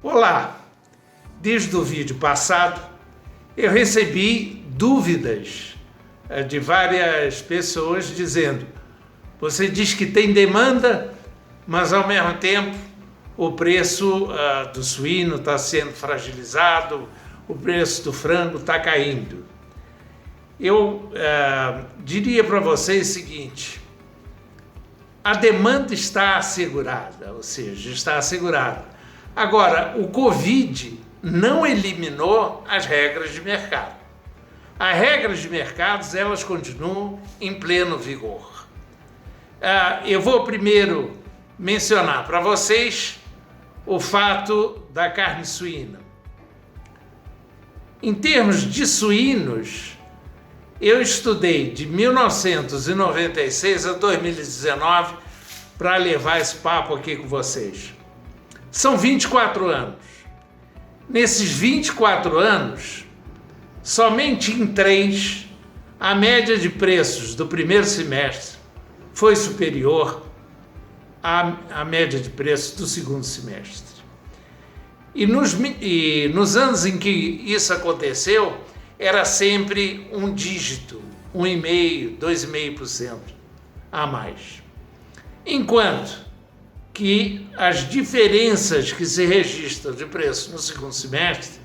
Olá! Desde o vídeo passado, eu recebi dúvidas de várias pessoas dizendo: você diz que tem demanda, mas ao mesmo tempo o preço do suíno está sendo fragilizado, o preço do frango está caindo. Eu diria para vocês o seguinte: a demanda está assegurada, ou seja, está assegurada. Agora, o Covid não eliminou as regras de mercado. As regras de mercado, elas continuam em pleno vigor. Eu vou primeiro mencionar para vocês o fato da carne suína. Em termos de suínos, eu estudei de 1996 a 2019 para levar esse papo aqui com vocês. São 24 anos. Nesses 24 anos, somente em 3, a média de preços do primeiro semestre foi superior à média de preços do segundo semestre. E nos anos em que isso aconteceu, era sempre um dígito, 1,5%, 2,5% a mais. Enquanto que as diferenças que se registram de preço no segundo semestre,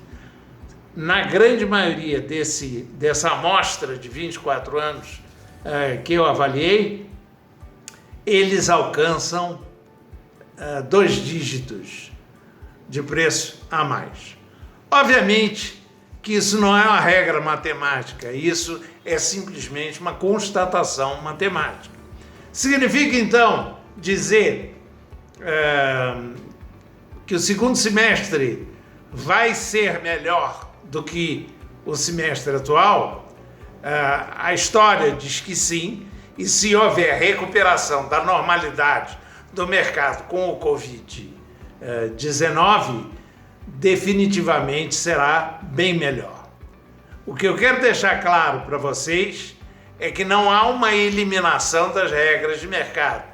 na grande maioria dessa amostra de 24 anos que eu avaliei, eles alcançam 2 dígitos de preço a mais. Obviamente que isso não é uma regra matemática, isso é simplesmente uma constatação matemática. Significa, então, dizer que o segundo semestre vai ser melhor do que o semestre atual? A história diz que sim, e se houver recuperação da normalidade do mercado com o Covid-19, definitivamente será bem melhor. O que eu quero deixar claro para vocês é que não há uma eliminação das regras de mercado.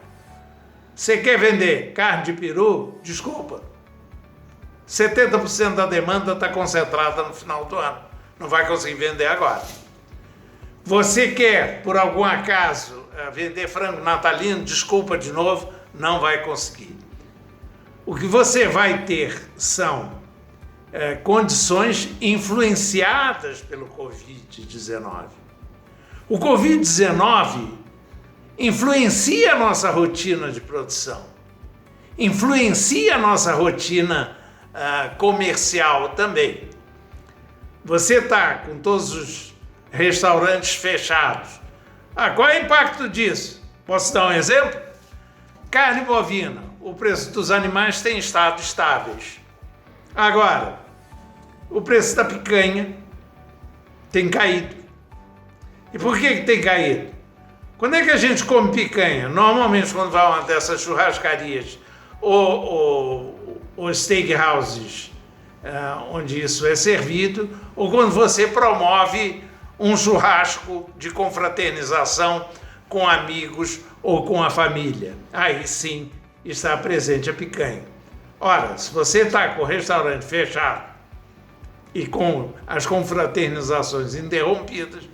Você quer vender carne de peru? Desculpa. 70% da demanda está concentrada no final do ano. Não vai conseguir vender agora. Você quer, por algum acaso, vender frango natalino? Desculpa de novo, não vai conseguir. O que você vai ter são condições influenciadas pelo Covid-19. O Covid-19 influencia a nossa rotina de produção, influencia a nossa rotina comercial também. Você está com todos os restaurantes fechados. Qual é o impacto disso? Posso dar um exemplo? Carne bovina, o preço dos animais tem estado estáveis. Agora, o preço da picanha tem caído. E por que tem caído? Quando é que a gente come picanha? Normalmente quando vai a uma dessas churrascarias ou steakhouses, onde isso é servido, ou quando você promove um churrasco de confraternização com amigos ou com a família. Aí sim está presente a picanha. Ora, se você está com o restaurante fechado e com as confraternizações interrompidas,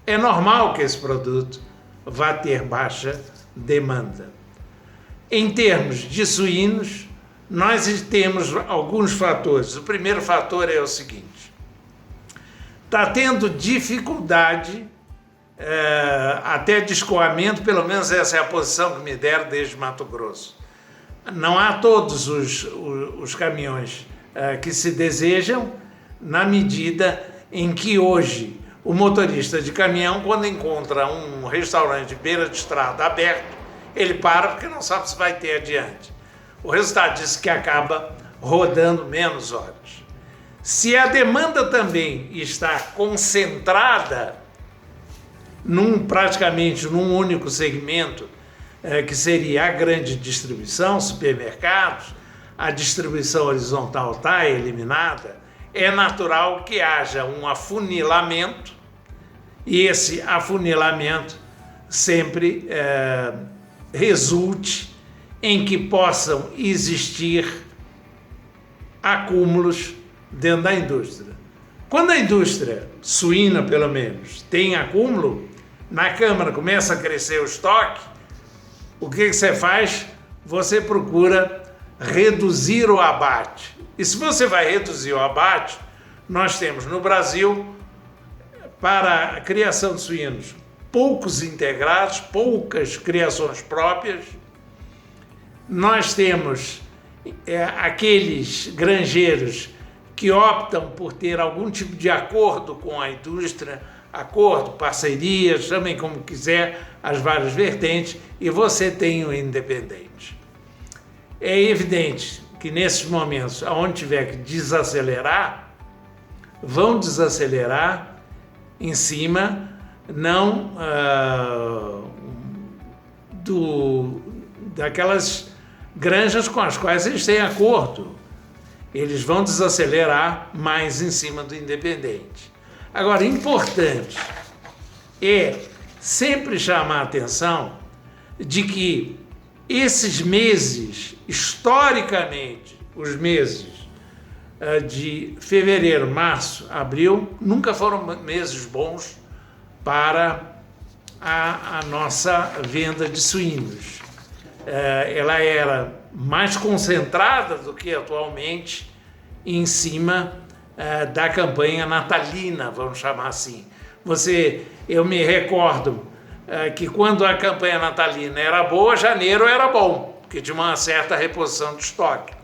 é normal que esse produto vá ter baixa demanda. Em termos de suínos, nós temos alguns fatores. O primeiro fator é o seguinte: está tendo dificuldade até de escoamento, pelo menos essa é a posição que me deram desde Mato Grosso. Não há todos os caminhões que se desejam, na medida em que hoje o motorista de caminhão, quando encontra um restaurante de beira de estrada aberto, ele para porque não sabe se vai ter adiante. O resultado disso é que acaba rodando menos horas. Se a demanda também está concentrada praticamente num único segmento, que seria a grande distribuição, supermercados, a distribuição horizontal está eliminada, é natural que haja um afunilamento, e esse afunilamento sempre resulte em que possam existir acúmulos dentro da indústria. Quando a indústria suína, pelo menos, tem acúmulo, na Câmara começa a crescer o estoque, o que você faz? Você procura reduzir o abate. E se você vai reduzir o abate, nós temos no Brasil, para a criação de suínos, poucos integrados, poucas criações próprias. Nós temos aqueles granjeiros que optam por ter algum tipo de acordo com a indústria, acordo, parceria, chamem como quiser, as várias vertentes, e você tem o independente. É evidente que nesses momentos, onde tiver que desacelerar, vão desacelerar em cima não daquelas granjas com as quais eles têm acordo. Eles vão desacelerar mais em cima do independente. Agora, importante é sempre chamar a atenção de que esses meses, historicamente, os meses de fevereiro, março, abril, nunca foram meses bons para a nossa venda de suínos. Ela era mais concentrada do que atualmente em cima da campanha natalina, vamos chamar assim. Eu me recordo que quando a campanha natalina era boa, janeiro era bom, porque tinha uma certa reposição de estoque.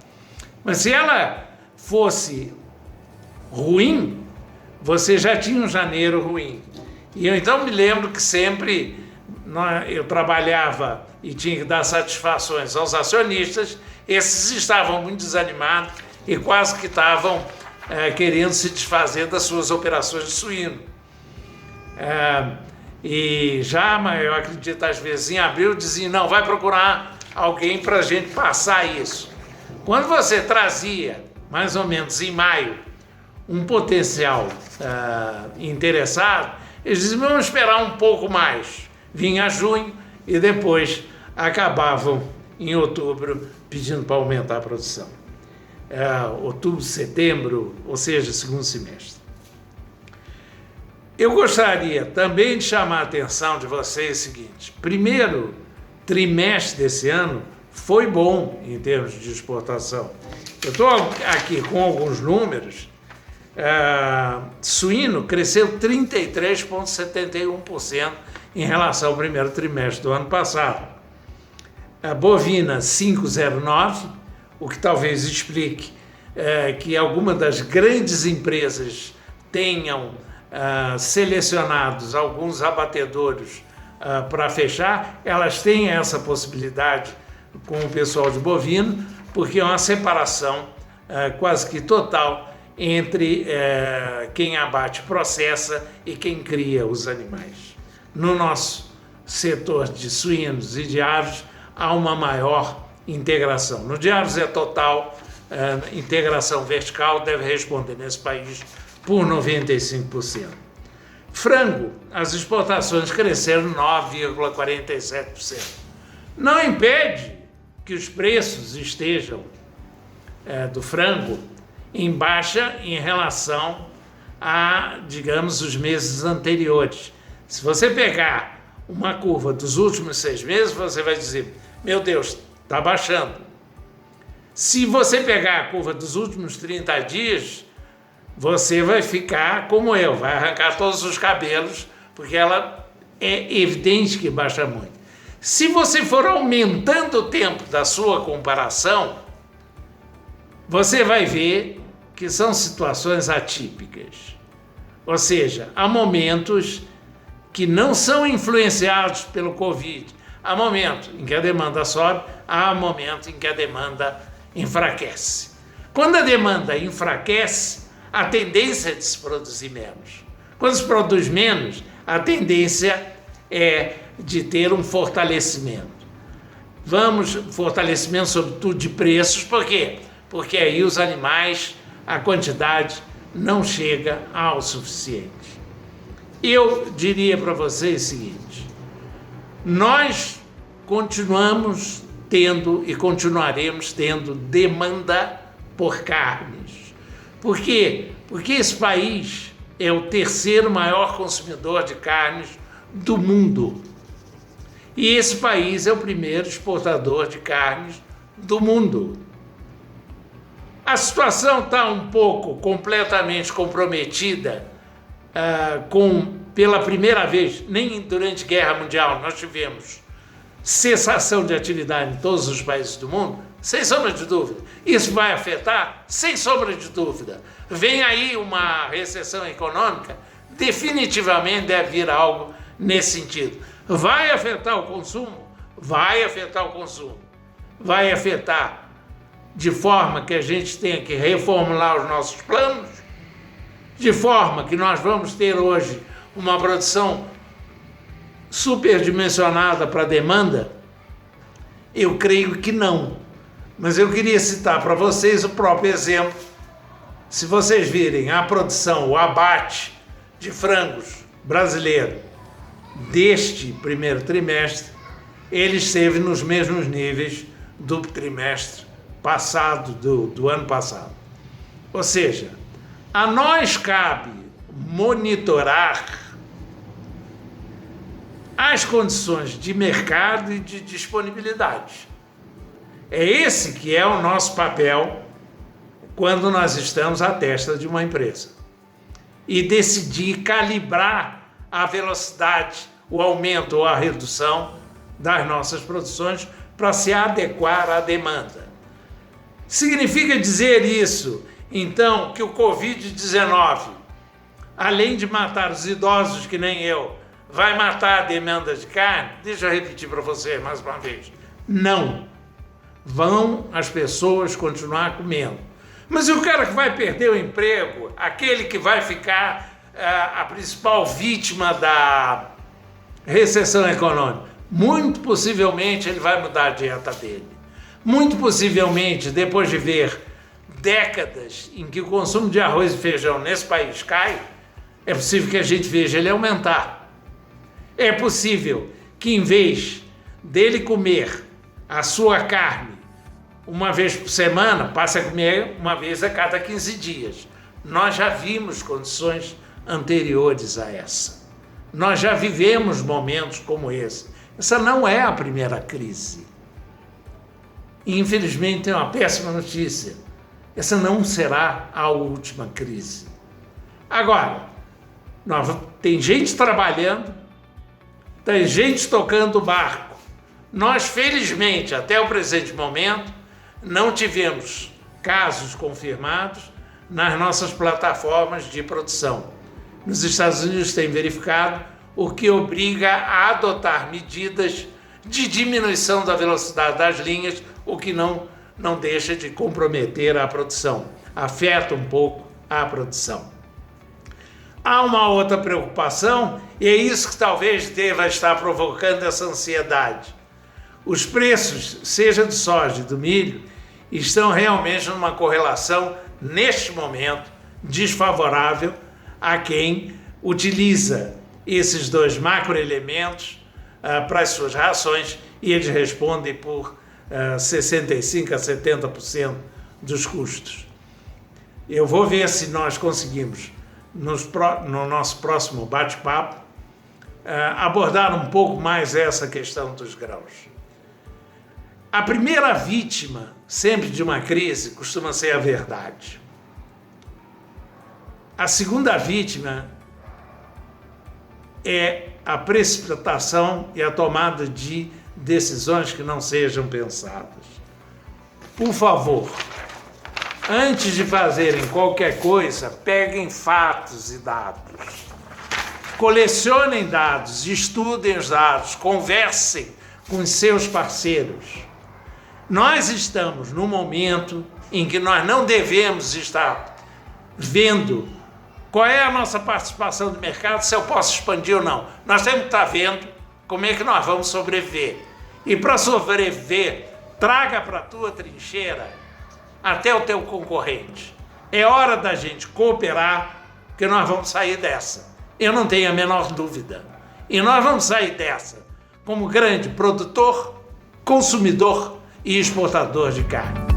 Mas se ela fosse ruim, você já tinha um janeiro ruim. E eu então me lembro que sempre eu trabalhava e tinha que dar satisfações aos acionistas, esses estavam muito desanimados e quase que estavam querendo se desfazer das suas operações de suíno. E já, eu acredito, às vezes em abril, diziam, não, vai procurar alguém para a gente passar isso. Quando você trazia, mais ou menos em maio, um potencial interessado, eles diziam, vamos esperar um pouco mais. Vinha junho e depois acabavam em outubro pedindo para aumentar a produção. Outubro, setembro, ou seja, segundo semestre. Eu gostaria também de chamar a atenção de vocês o seguinte: primeiro trimestre desse ano foi bom em termos de exportação. Eu estou aqui com alguns números. Suíno cresceu 33,71% em relação ao primeiro trimestre do ano passado. A bovina 5,09%, o que talvez explique que algumas das grandes empresas tenham selecionados alguns abatedouros para fechar. Elas têm essa possibilidade com o pessoal de bovino, porque é uma separação quase que total entre quem abate, processa e quem cria os animais. No nosso setor de suínos e de aves, há uma maior integração. No de aves é total, integração vertical deve responder nesse país por 95%. Frango, as exportações cresceram 9,47%. Não impede que os preços estejam do frango em baixa em relação a, digamos, os meses anteriores. Se você pegar uma curva dos últimos 6 meses, você vai dizer, meu Deus, está baixando. Se você pegar a curva dos últimos 30 dias, você vai ficar como eu, vai arrancar todos os cabelos, porque ela é evidente que baixa muito. Se você for aumentando o tempo da sua comparação, você vai ver que são situações atípicas. Ou seja, há momentos que não são influenciados pelo Covid. Há momentos em que a demanda sobe, há momentos em que a demanda enfraquece. Quando a demanda enfraquece, a tendência é de se produzir menos. Quando se produz menos, a tendência é de ter um fortalecimento. Fortalecimento sobretudo de preços, por quê? Porque aí os animais, a quantidade não chega ao suficiente. Eu diria para vocês o seguinte: nós continuamos tendo e continuaremos tendo demanda por carnes. Por quê? Porque esse país é o terceiro maior consumidor de carnes do mundo. E esse país é o primeiro exportador de carnes do mundo. A situação está um pouco completamente comprometida pela primeira vez, nem durante a Guerra Mundial nós tivemos cessação de atividade em todos os países do mundo, sem sombra de dúvida. Isso vai afetar? Sem sombra de dúvida. Vem aí uma recessão econômica, definitivamente deve vir algo nesse sentido. Vai afetar o consumo? Vai afetar o consumo. Vai afetar de forma que a gente tenha que reformular os nossos planos, de forma que nós vamos ter hoje uma produção superdimensionada para a demanda? Eu creio que não. Mas eu queria citar para vocês o próprio exemplo. Se vocês virem a produção, o abate de frangos brasileiro deste primeiro trimestre, ele esteve nos mesmos níveis do trimestre passado, do ano passado. Ou seja, a nós cabe monitorar as condições de mercado e de disponibilidade. É esse que é o nosso papel quando nós estamos à testa de uma empresa. E decidir calibrar a velocidade, o aumento ou a redução das nossas produções para se adequar à demanda. Significa dizer isso, então, que o Covid-19, além de matar os idosos que nem eu, vai matar a demanda de carne? Deixa eu repetir para você mais uma vez. Não. Vão as pessoas continuar comendo. Mas e o cara que vai perder o emprego, aquele que vai ficar a principal vítima da recessão econômica? Muito possivelmente ele vai mudar a dieta dele. Muito possivelmente, depois de ver décadas em que o consumo de arroz e feijão nesse país cai, é possível que a gente veja ele aumentar. É possível que, em vez dele comer a sua carne uma vez por semana, passe a comer uma vez a cada 15 dias. Nós já vimos condições anteriores a essa. Nós já vivemos momentos como esse. Essa não é a primeira crise. E, infelizmente, tem uma péssima notícia. Essa não será a última crise. Agora, tem gente trabalhando, tem gente tocando o barco. Nós, felizmente, até o presente momento, não tivemos casos confirmados nas nossas plataformas de produção. Nos Estados Unidos tem verificado, o que obriga a adotar medidas de diminuição da velocidade das linhas, o que não deixa de comprometer a produção, afeta um pouco a produção. Há uma outra preocupação, e é isso que talvez deva estar provocando essa ansiedade. Os preços, seja do soja e do milho, estão realmente numa correlação, neste momento, desfavorável a quem utiliza esses dois macroelementos para as suas rações, e eles respondem por 65% a 70% dos custos. Eu vou ver se nós conseguimos, no nosso próximo bate-papo, abordar um pouco mais essa questão dos grãos. A primeira vítima, sempre de uma crise, costuma ser a verdade. A segunda vítima é a precipitação e a tomada de decisões que não sejam pensadas. Por favor, antes de fazerem qualquer coisa, peguem fatos e dados. Colecionem dados, estudem os dados, conversem com os seus parceiros. Nós estamos num momento em que nós não devemos estar vendo qual é a nossa participação no mercado, se eu posso expandir ou não. Nós temos que estar vendo como é que nós vamos sobreviver. E para sobreviver, traga para a tua trincheira até o teu concorrente. É hora da gente cooperar, que nós vamos sair dessa. Eu não tenho a menor dúvida. E nós vamos sair dessa como grande produtor, consumidor e exportador de carne.